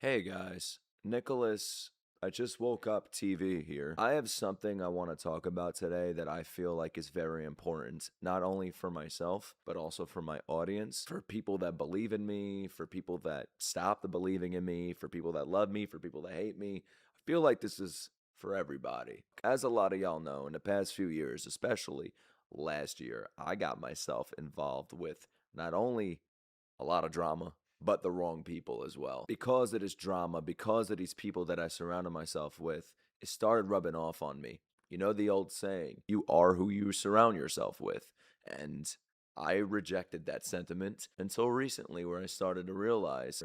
Hey guys, Nicholas, I just woke up TV here. I have something I want to talk about today that I feel like is very important, not only for myself, but also for my audience, for people that believe in me, for people that stopped believing in me, for people that love me, for people that hate me. I feel like this is for everybody. As a lot of y'all know, in the past few years, especially last year, I got myself involved with not only a lot of drama, but the wrong people as well. Because it is drama, because of these people that I surrounded myself with, it started rubbing off on me. You know the old saying, you are who you surround yourself with. And I rejected that sentiment until recently where I started to realize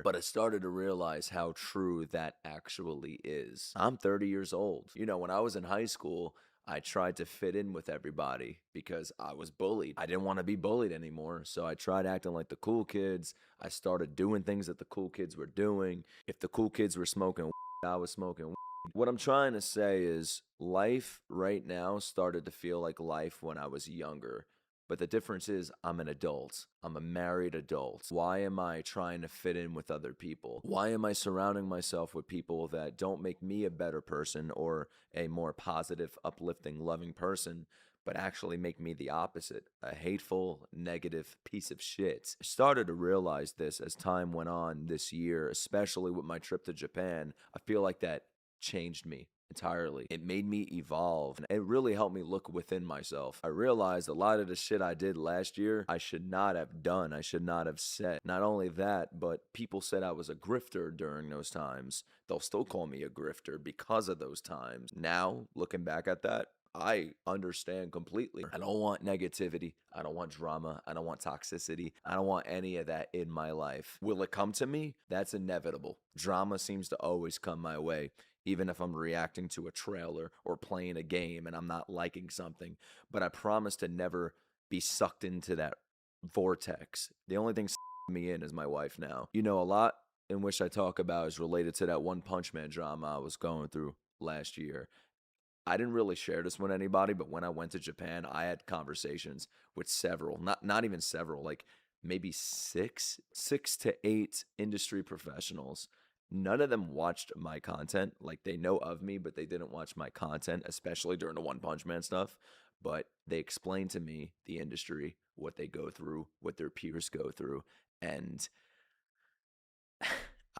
how true that actually is. I'm 30 years old. You know, when I was in high school, I tried to fit in with everybody because I was bullied. I didn't want to be bullied anymore, so I tried acting like the cool kids. I started doing things that the cool kids were doing. If the cool kids were smoking, I was smoking. What I'm trying to say is life right now started to feel like life when I was younger. But the difference is I'm an adult. I'm a married adult. Why am I trying to fit in with other people? Why am I surrounding myself with people that don't make me a better person or a more positive, uplifting, loving person, but actually make me the opposite, a hateful, negative piece of shit? I started to realize this as time went on this year, especially with my trip to Japan. I feel like that changed me entirely. It made me evolve, and it really helped me look within myself. I realized a lot of the shit I did last year, I should not have done. I should not have said. Not only that, but people said I was a grifter during those times. They'll still call me a grifter because of those times. Now, looking back at that, I understand completely. I don't want negativity. I don't want drama. I don't want toxicity. I don't want any of that in my life. Will it come to me? That's inevitable. Drama seems to always come my way, even if I'm reacting to a trailer or playing a game and I'm not liking something. But I promise to never be sucked into that vortex. The only thing me in is my wife now. You know, a lot in which I talk about is related to that One Punch Man drama I was going through last year. I didn't really share this with anybody, but when I went to Japan, I had conversations with several, not even several, like maybe six to eight industry professionals. None of them watched my content. Like they know of me, but they didn't watch my content, especially during the One Punch Man stuff. But they explained to me the industry, what they go through, what their peers go through, and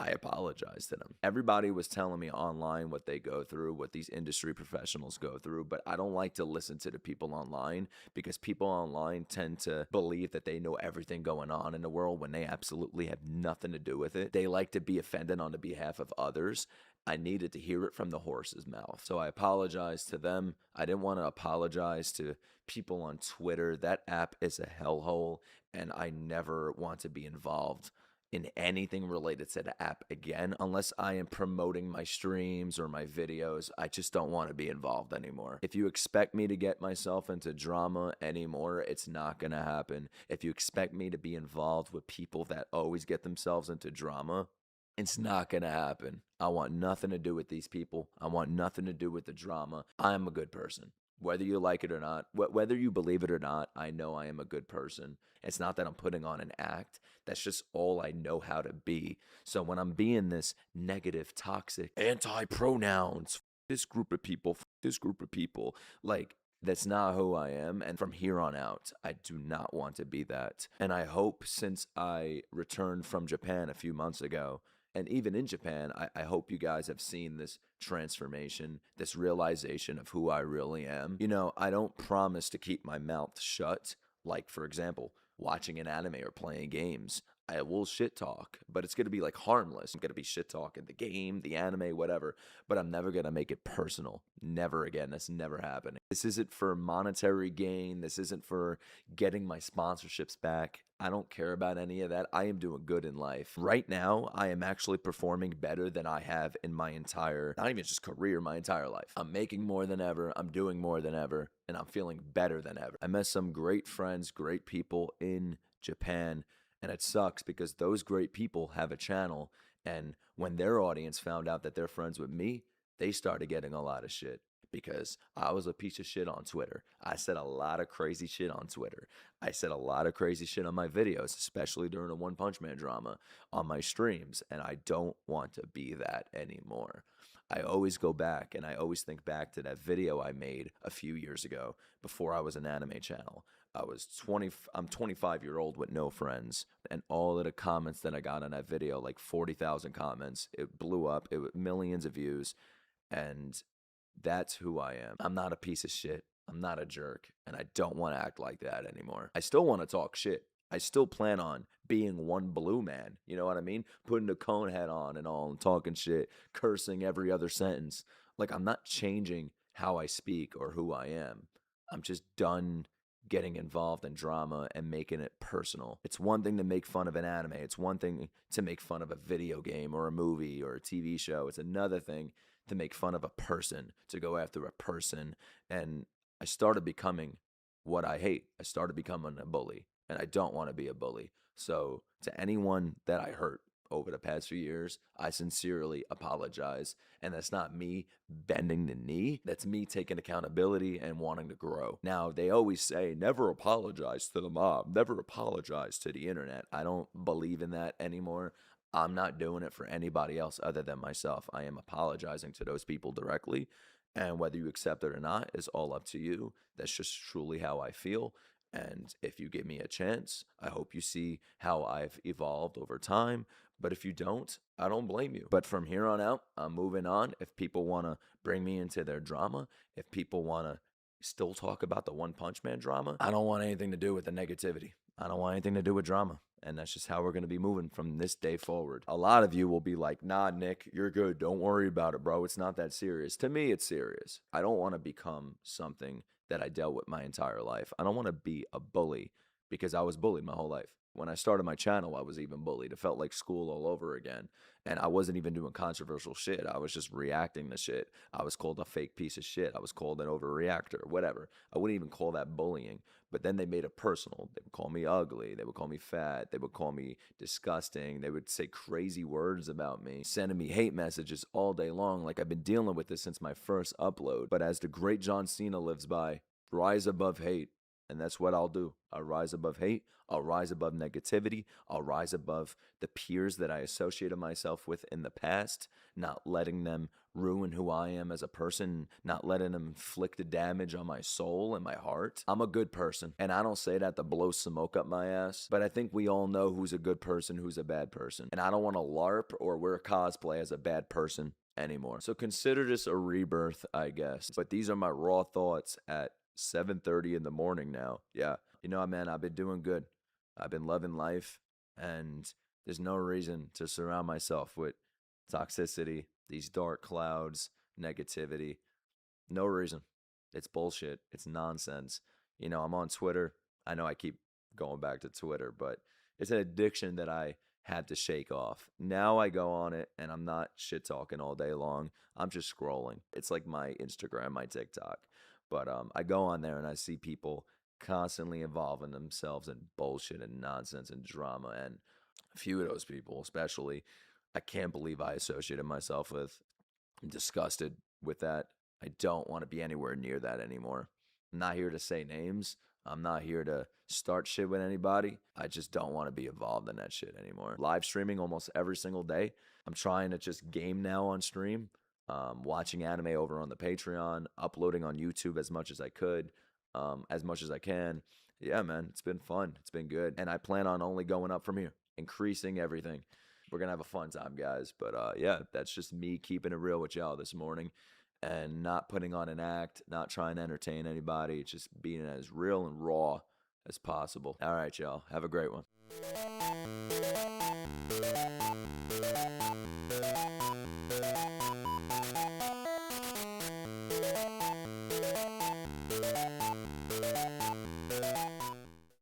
I apologize to them. Everybody was telling me online what they go through, what these industry professionals go through, but I don't like to listen to the people online because people online tend to believe that they know everything going on in the world when they absolutely have nothing to do with it. They like to be offended on the behalf of others. I needed to hear it from the horse's mouth. So I apologize to them. I didn't want to apologize to people on Twitter. That app is a hellhole, and I never want to be involved in anything related to the app again unless I am promoting my streams or my videos. I just don't want to be involved anymore. If you expect me to get myself into drama anymore, it's not going to happen. If you expect me to be involved with people that always get themselves into drama, it's not going to happen. I want nothing to do with these people. I want nothing to do with the drama. I'm a good person. Whether you like it or not, whether you believe it or not, I know I am a good person. It's not that I'm putting on an act. That's just all I know how to be. So when I'm being this negative, toxic, anti-pronouns, this group of people, like, that's not who I am. And from here on out, I do not want to be that. And I hope since I returned from Japan a few months ago, and even in Japan, I hope you guys have seen this transformation, this realization of who I really am. You know, I don't promise to keep my mouth shut. Like, for example, watching an anime or playing games. I will shit talk, but it's going to be like harmless. I'm going to be shit talking the game, the anime, whatever, but I'm never going to make it personal. Never again. That's never happening. This isn't for monetary gain. This isn't for getting my sponsorships back. I don't care about any of that. I am doing good in life. Right now, I am actually performing better than I have in my entire, not even just career, my entire life. I'm making more than ever. I'm doing more than ever, and I'm feeling better than ever. I met some great friends, great people in Japan. And it sucks because those great people have a channel, and when their audience found out that they're friends with me, they started getting a lot of shit. because I was a piece of shit on Twitter. I said a lot of crazy shit on Twitter. I said a lot of crazy shit on my videos, especially during the One Punch Man drama on my streams, and I don't want to be that anymore. I always go back and I always think back to that video I made a few years ago before I was an anime channel. I'm 25-year-old with no friends, and all of the comments that I got on that video, like 40,000 comments, it blew up. It was millions of views, and that's who I am. I'm not a piece of shit. I'm not a jerk, and I don't want to act like that anymore. I still want to talk shit. I still plan on being one blue man, you know what I mean? Putting the cone hat on and all and talking shit, cursing every other sentence. Like, I'm not changing how I speak or who I am. I'm just done getting involved in drama and making it personal. It's one thing to make fun of an anime. It's one thing to make fun of a video game or a movie or a TV show. It's another thing to make fun of a person, to go after a person. And I started becoming what I hate. I started becoming a bully, and I don't want to be a bully. So to anyone that I hurt over the past few years, I sincerely apologize. And that's not me bending the knee. That's me taking accountability and wanting to grow. Now, they always say, never apologize to the mob, never apologize to the internet. I don't believe in that anymore. I'm not doing it for anybody else other than myself. I am apologizing to those people directly. And whether you accept it or not is all up to you. That's just truly how I feel. And if you give me a chance, I hope you see how I've evolved over time. But if you don't, I don't blame you. But from here on out, I'm moving on. If people want to bring me into their drama, if people want to still talk about the One Punch Man drama, I don't want anything to do with the negativity. I don't want anything to do with drama. And that's just how we're going to be moving from this day forward. A lot of you will be like, nah, Nick, you're good. Don't worry about it, bro. It's not that serious. To me, it's serious. I don't want to become something that I dealt with my entire life. I don't want to be a bully because I was bullied my whole life. When I started my channel, I was even bullied. It felt like school all over again. And I wasn't even doing controversial shit. I was just reacting to shit. I was called a fake piece of shit. I was called an overreactor, whatever. I wouldn't even call that bullying. But then they made it personal. They would call me ugly. They would call me fat. They would call me disgusting. They would say crazy words about me, sending me hate messages all day long. Like, I've been dealing with this since my first upload. But as the great John Cena lives by, rise above hate. And that's what I'll do. I'll rise above hate. I'll rise above negativity. I'll rise above the peers that I associated myself with in the past, not letting them ruin who I am as a person, not letting them inflict the damage on my soul and my heart. I'm a good person, and I don't say that to blow smoke up my ass, but I think we all know who's a good person, who's a bad person, and I don't want to LARP or wear cosplay as a bad person anymore. So consider this a rebirth, I guess. But these are my raw thoughts at 7:30 in the morning now. Yeah, you know, man, I've been doing good. I've been loving life, and there's no reason to surround myself with toxicity, these dark clouds, negativity. No reason. It's bullshit. It's nonsense. You know, I'm on Twitter. I know I keep going back to Twitter, but it's an addiction that I had to shake off. Now I go on it, and I'm not shit talking all day long. I'm just scrolling. It's like my Instagram, my TikTok. But I go on there and I see people constantly involving themselves in bullshit and nonsense and drama. And a few of those people, especially, I can't believe I associated myself with. I'm disgusted with that. I don't want to be anywhere near that anymore. I'm not here to say names. I'm not here to start shit with anybody. I just don't want to be involved in that shit anymore. Live streaming almost every single day. I'm trying to just game now on stream. Watching anime over on the Patreon, uploading on YouTube as much as I could, as much as I can. Yeah, man, it's been fun. It's been good. And I plan on only going up from here, increasing everything. We're going to have a fun time, guys. But yeah, that's just me keeping it real with y'all this morning and not putting on an act, not trying to entertain anybody. It's just being as real and raw as possible. All right, y'all. Have a great one.